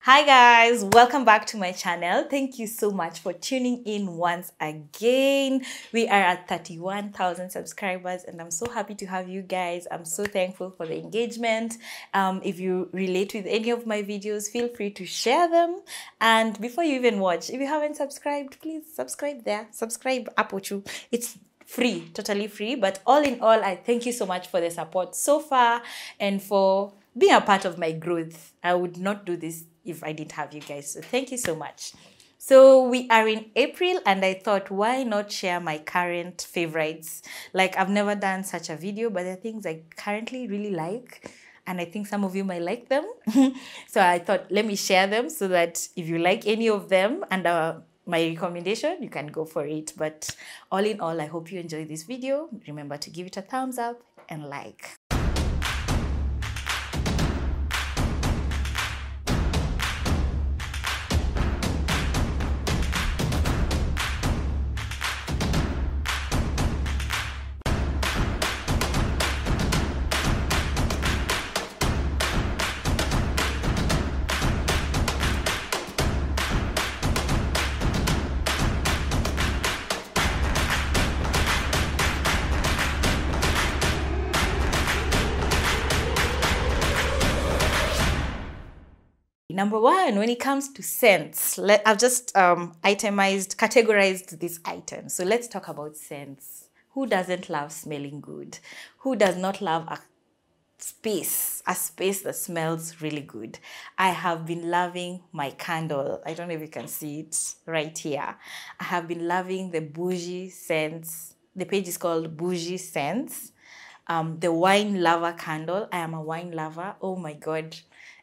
Hi guys, welcome back to my channel. Thank you so much for tuning in once again. We are at 31,000 subscribers and I'm so happy to have you guys. I'm so thankful for the engagement. If you relate with any of my videos, feel free to share them. And before you even watch, if you haven't subscribed, please subscribe there. Subscribe, Apochu. It's free, totally free. But all in all, I thank you so much for the support so far and for being a part of my growth. I would not do this if I didn't have you guys. So thank you so much. So we are in April and I thought, why not share my current favorites? Like, I've never done such a video, but there are things I currently really like. And I think some of you might like them. So I thought, let me share them so that if you like any of them and my recommendation, you can go for it. But all in all, I hope you enjoy this video. Remember to give it a thumbs up and like. Number one, when it comes to scents, I've just categorized these items. So let's talk about scents. Who doesn't love smelling good? Who does not love a space that smells really good? I have been loving my candle. I don't know if you can see it right here. I have been loving the bougie scents. The page is called Bougie Scents. The wine lover candle. I am a wine lover. Oh my God.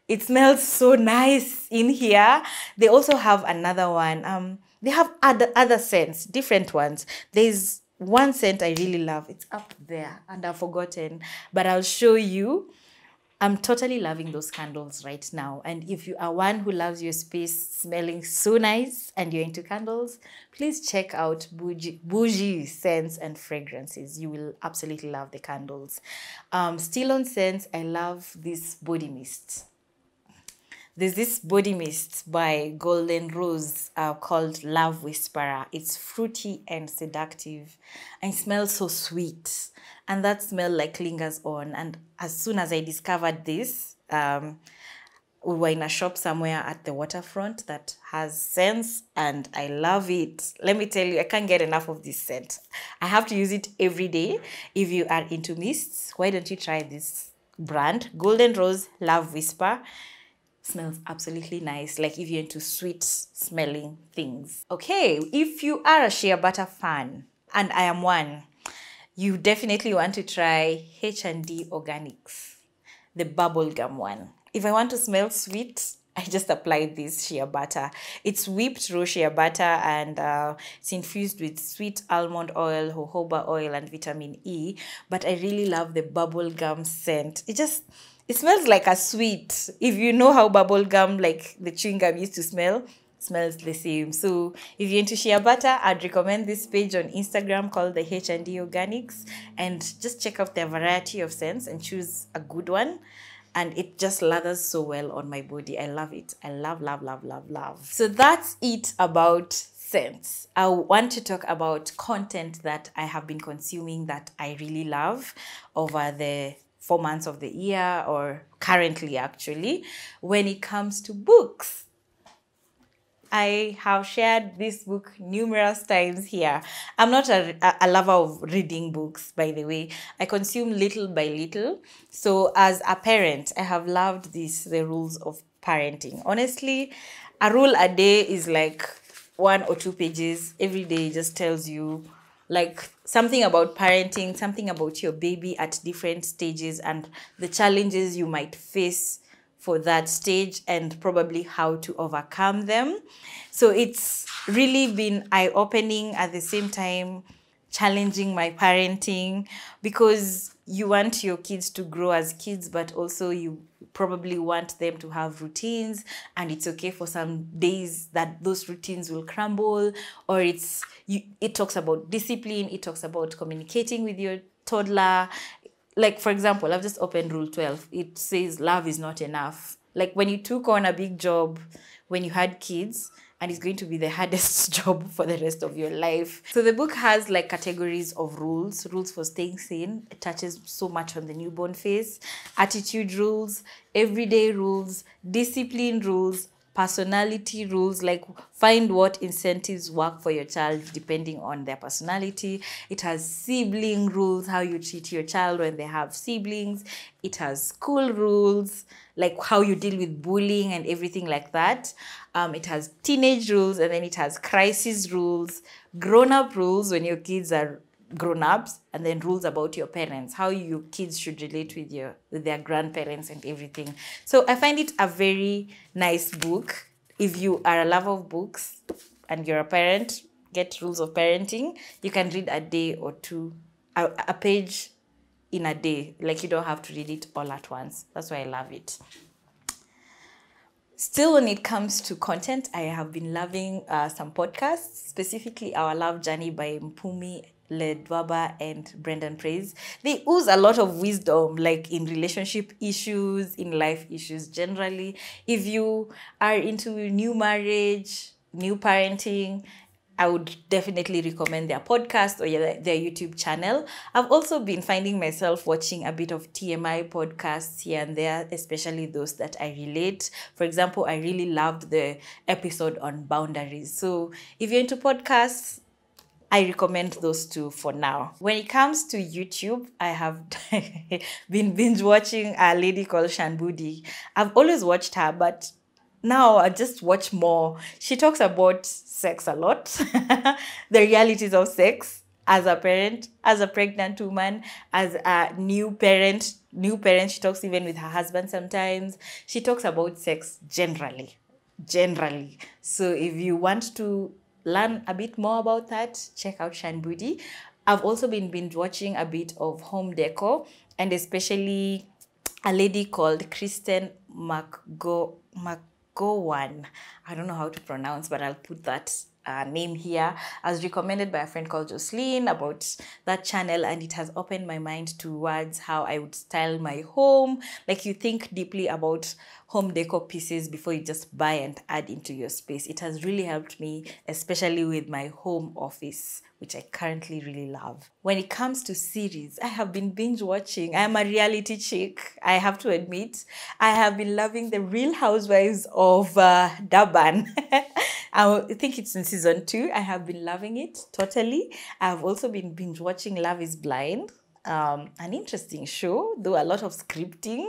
It smells so nice in here. They also have another one. They have other scents, different ones. There's one scent I really love. It's up there and I've forgotten, but I'll show you. I'm totally loving those candles right now. And if you are one who loves your space smelling so nice and you're into candles, please check out Bougie Scents and Fragrances. You will absolutely love the candles. Still on scents, I love this body mist. There's this body mist by Golden Rose called Love Whisperer. It's fruity and seductive and smells so sweet. And that smell like lingers on. And as soon as I discovered this, we were in a shop somewhere at the waterfront that has scents and I love it. Let me tell you, I can't get enough of this scent. I have to use it every day. If you are into mists, why don't you try this brand? Golden Rose Love Whisper. Smells absolutely nice, like if you're into sweet smelling things. Okay, if you are a Shea Butter fan, and I am one, you definitely want to try H&D Organics, the bubblegum one. If I want to smell sweet, I just applied this Shea Butter. It's whipped raw Shea Butter and it's infused with sweet almond oil, jojoba oil, and vitamin E. But I really love the bubblegum scent. It smells like a sweet. If you know how bubble gum, like the chewing gum used to smell, smells the same. So if you're into Shea Butter, I'd recommend this page on Instagram called the H&D Organics and just check out their variety of scents and choose a good one. And it just lathers so well on my body. I love it. I love, love, love, love, love. So that's it about scents. I want to talk about content that I have been consuming that I really love over the 4 months of the year, or currently actually, when it comes to books. I have shared this book numerous times here. I'm not a lover of reading books, by the way. I consume little by little. So as a parent, I have loved the rules of parenting. Honestly, a rule a day is like 1 or 2 pages. Every day just tells you like something about parenting, something about your baby at different stages and the challenges you might face for that stage and probably how to overcome them. So it's really been eye-opening, at the same time challenging my parenting, because you want your kids to grow as kids, but also you probably want them to have routines, and it's okay for some days that those routines will crumble, or it talks about discipline, it talks about communicating with your toddler. Like, for example, I've just opened Rule 12. It says love is not enough. Like when you took on a big job when you had kids, and it's going to be the hardest job for the rest of your life. So the book has like categories of rules for staying sane. It touches so much on the newborn phase, attitude rules, everyday rules, discipline rules, personality rules, like find what incentives work for your child depending on their personality. It has sibling rules, how you treat your child when they have siblings. It has school rules, like how you deal with bullying and everything like that. It has teenage rules, and then it has crisis rules, grown-up rules when your kids are grown-ups, and then rules about your parents, how your kids should relate with their grandparents and everything. So I find it a very nice book. If you are a lover of books and you're a parent, get Rules of Parenting. You can read a day or two, a page in a day. Like, you don't have to read it all at once. That's why I love it. Still, when it comes to content, I have been loving some podcasts, specifically Our Love Journey by Mpumi Ledwaba and Brendan Praise. They ooze a lot of wisdom, like in relationship issues, in life issues generally. If you are into new marriage, new parenting, I would definitely recommend their podcast or their YouTube channel. I've also been finding myself watching a bit of TMI podcasts here and there, especially those that I relate. For example, I really loved the episode on boundaries. So if you're into podcasts, I recommend those two for now. When it comes to YouTube, I have been binge watching a lady called Shanbudi. I've always watched her, but now I just watch more. She talks about sex a lot, the realities of sex as a parent, as a pregnant woman, as a new parent. She talks even with her husband sometimes. She talks about sex generally. So if you want to learn a bit more about that, check out Shanbudi. I've also been binge watching a bit of home decor, and especially a lady called Kristen McGowan. I don't know how to pronounce, but I'll put that name here. I was recommended by a friend called Jocelyn about that channel, and it has opened my mind towards how I would style my home. Like, you think deeply about home decor pieces before you just buy and add into your space. It has really helped me, especially with my home office, which I currently really love. When it comes to series, I have been binge watching. I am a reality chick, I have to admit. I have been loving the Real Housewives of Durban. I think it's in season 2. I have been loving it totally. I've also been binge watching Love is Blind. An interesting show, though a lot of scripting.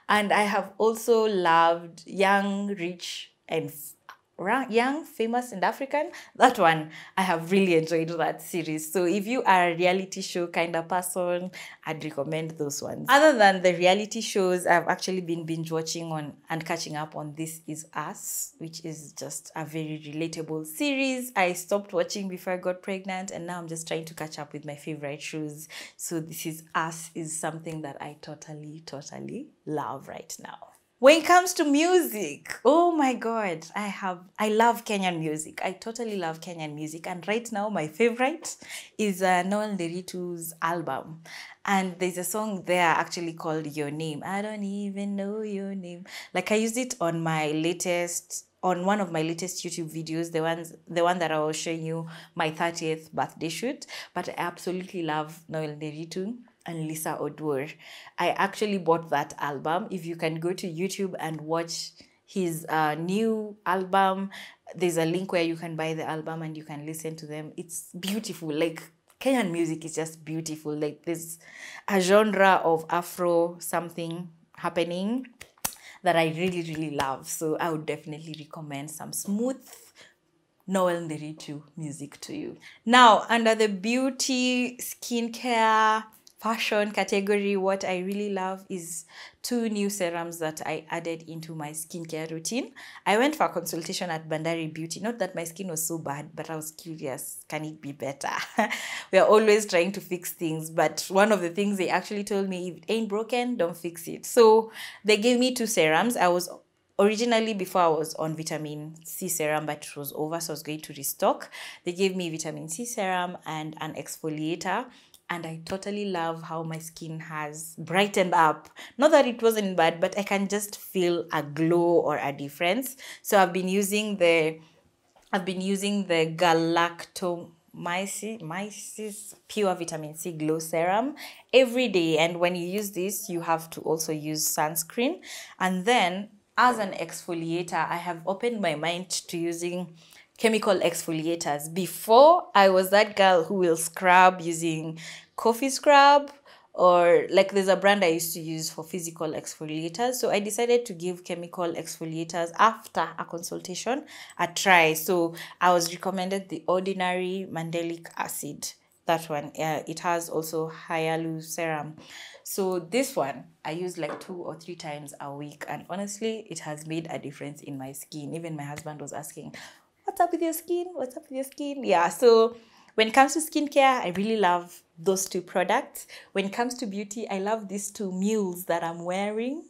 And I have also loved Young, Rich, and Young, Famous, and African. That one, I have really enjoyed that series. So if you are a reality show kind of person, I'd recommend those ones. Other than the reality shows, I've actually been binge watching on and catching up on This Is Us, which is just a very relatable series. I stopped watching before I got pregnant, and now I'm just trying to catch up with my favorite shows. So This Is Us is something that I totally love right now. When it comes to music, oh my God, I love Kenyan music. I totally love Kenyan music. And right now, my favorite is Noel Nderitu's album. And there's a song there actually called Your Name. I don't even know your name. Like, I used it on one of my latest YouTube videos, the one that I was showing you, my 30th birthday shoot. But I absolutely love Noel Nderitu and Lisa Oduor. I actually bought that album. If you can go to YouTube and watch his new album, there's a link where you can buy the album and you can listen to them. It's beautiful. Like, Kenyan music is just beautiful. Like, there's a genre of Afro something happening that I really love. So I would definitely recommend some smooth Noel Nderitu music to you. Now, under the beauty, skincare, fashion category, what I really love is 2 new serums that I added into my skincare routine. I went for a consultation at Bandari Beauty. Not that my skin was so bad, but I was curious, can it be better? We are always trying to fix things, but one of the things they actually told me, if it ain't broken, don't fix it. So they gave me 2 serums. Originally, before I was on vitamin C serum, but it was over, so I was going to restock. They gave me vitamin C serum and an exfoliator. and I totally love how my skin has brightened up. Not that it wasn't bad, but I can just feel a glow or a difference. So I've been using the galactomyces pure vitamin C glow serum every day, and when you use this, you have to also use sunscreen. And then as an exfoliator, I have opened my mind to using chemical exfoliators. Before, I was that girl who will scrub using coffee scrub, or like there's a brand I used to use for physical exfoliators. So I decided to give chemical exfoliators after a consultation a try. So I was recommended the ordinary mandelic acid. That one, it has also hyaluronic serum. So this one I use like 2 or 3 times a week, and honestly, it has made a difference in my skin. Even my husband was asking, what's up with your skin? What's up with your skin? Yeah, so when it comes to skincare, I really love those 2 products. When it comes to beauty, I love these 2 mules that I'm wearing.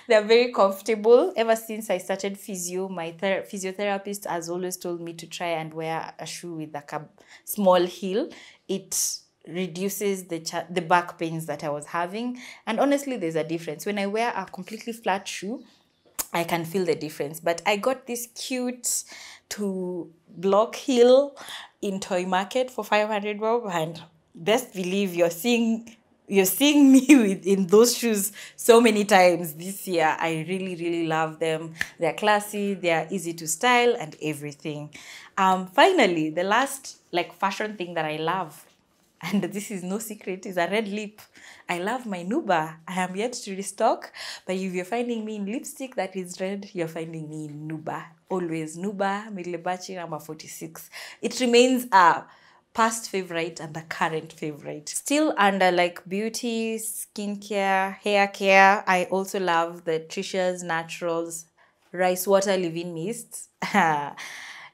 They're very comfortable. Ever since I started physio, my physiotherapist has always told me to try and wear a shoe with like a small heel. It reduces the back pains that I was having. And honestly, there's a difference. When I wear a completely flat shoe, I can feel the difference. But I got this cute to block heel in Toy Market for 500 bob, and best believe you're seeing me in those shoes so many times this year. I really love them. They're classy, they're easy to style and everything. Finally, the last like fashion thing that I love, and this is no secret, is a red lip. I love my Nuba. I am yet to restock, but if you're finding me in lipstick that is red, you're finding me in Nuba. Always Nuba, Milebachi number 46. It remains a past favorite and a current favorite. Still under like beauty, skincare, hair care, I also love the Tricia's Naturals Rice Water Leave-In Mist.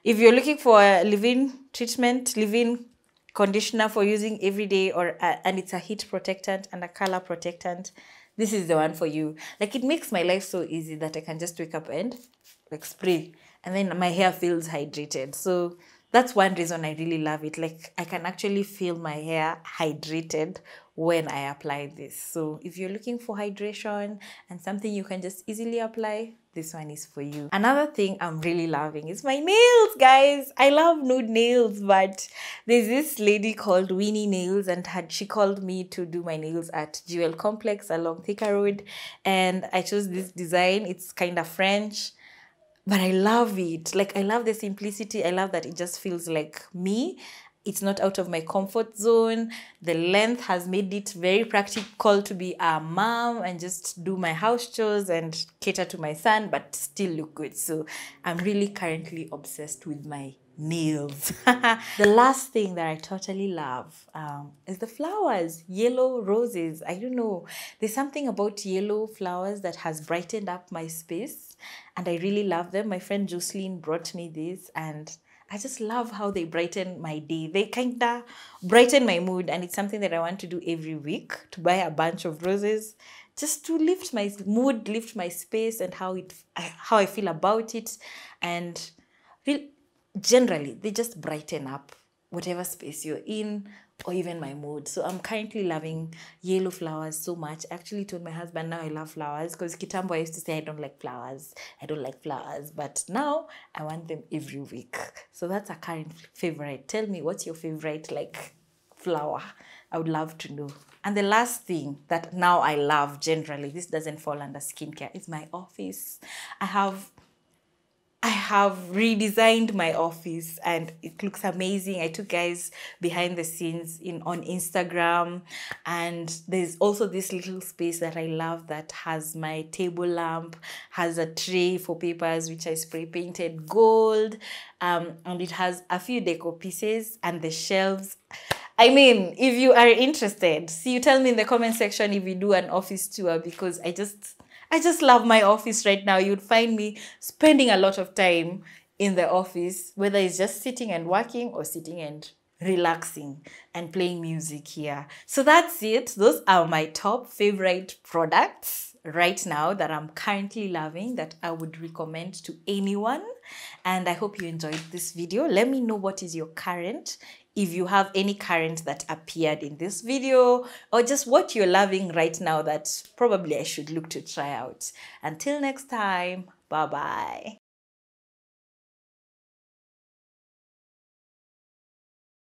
If you're looking for a leave-in treatment, leave-in conditioner for using every day, or and it's a heat protectant and a color protectant, this is the one for you. Like, it makes my life so easy that I can just wake up and like spray, and then my hair feels hydrated. So that's one reason I really love it. Like, I can actually feel my hair hydrated when I apply this. So if you're looking for hydration and something you can just easily apply, this one is for you. Another thing I'm really loving is my nails, guys. I love nude nails, but there's this lady called Winnie Nails, and she called me to do my nails at Jewel Complex along Thika Road, and I chose this design. It's kind of French, but I love it. Like, I love the simplicity. I love that it just feels like me. It's not out of my comfort zone. The length has made it very practical to be a mom and just do my house chores and cater to my son, but still look good. So I'm really currently obsessed with my nails. The last thing that I totally love is the flowers. Yellow roses. I don't know. There's something about yellow flowers that has brightened up my space, and I really love them. My friend Jocelyn brought me this, and I just love how they brighten my day. They kind of brighten my mood, and it's something that I want to do every week, to buy a bunch of roses just to lift my mood, lift my space, and how I feel about it. And generally, they just brighten up whatever space you're in, or even my mood. So I'm currently loving yellow flowers so much. I actually told my husband now I love flowers, because kitambo I used to say I don't like flowers. But now I want them every week. So that's a current favorite. Tell me, what's your favorite like flower? I would love to know. And the last thing that now I love generally, this doesn't fall under skincare, is my office. I have redesigned my office and it looks amazing. I took guys behind the scenes on Instagram, and there's also this little space that I love that has my table lamp, has a tray for papers which I spray painted gold, and it has a few deco pieces and the shelves. I mean, if you are interested, you tell me in the comment section if we do an office tour, because I just love my office right now. You'd find me spending a lot of time in the office, whether it's just sitting and working or sitting and relaxing and playing music here. So that's it. Those are my top favorite products right now that I'm currently loving that I would recommend to anyone. And I hope you enjoyed this video. Let me know what is your current, if you have any current that appeared in this video, or just what you're loving right now that probably I should look to try out. Until next time, bye bye.